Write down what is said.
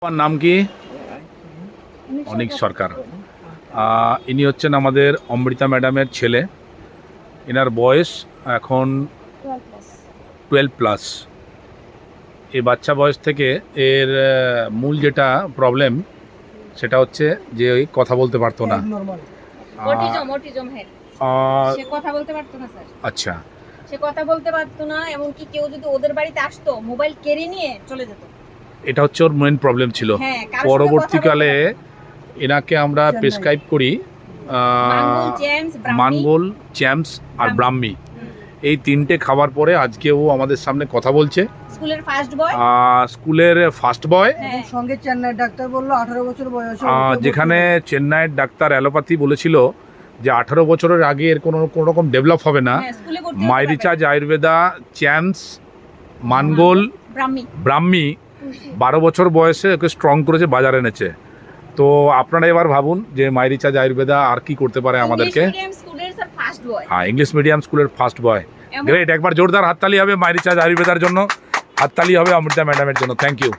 আমার নাম কি? অনিক সরকার। ইনি হচ্ছেন আমাদের অমৃতা ম্যাডামের ছেলে। এনার বয়স এখন 12+। এই বাচ্চা বয়স থেকে এর মূল যেটা প্রবলেম সেটা হচ্ছে যে ওই কথা বলতে পারতো না। সে কথা বলতে পারতো না স্যার। আচ্ছা, সে কথা বলতে পারতো না, এমনকি কেউ যদি ওদের বাড়িতে আসতো মোবাইল কেড়ে নিয়ে চলে যেত। এটা হচ্ছে ওর মেন প্রবলেম ছিল। হ্যাঁ, কারোর সাথে পরবর্তীকালে কথা বলতে এনাকে আমরা প্রেসক্রাইব করি মাঙ্গল, চ্যাম্পস আর ব্রাহ্মী। এই তিনটে খাবার পরে আজকে ও আমাদের সামনে কথা বলছে। স্কুলের ফার্স্ট বয়, স্কুলের ফার্স্ট বয়, সঙ্গে চেন্নাই ডাক্তার বললো 18 বছর বয়সে যেখানে চেন্নাইয়ের ডাক্তার অ্যালোপ্যাথি বলেছিল যে 18 বছরের আগে এর কোনো রকম ডেভেলপ হবে না। মাইরিচাজ আয়ুর্বেদা, চ্যাম্পস, মাঙ্গল, ব্রাহ্মী 12 বছর বয়সে ওকে স্ট্রং করেছে, বাজার এনেছে। তো আপনারা এবার ভাবুন যে মাইরিচাজ আয়ুর্বেদা আর কি করতে পারে আমাদেরকে। হ্যাঁ, ইংলিশ মিডিয়াম স্কুলের ফার্স্ট বয়। গ্রেট, একবার জোরদার হাততালি হবে মাইরিচাজ আয়ুর্বেদার জন্য, হাততালি হবে অমৃতা ম্যাডামের জন্য। Thank you.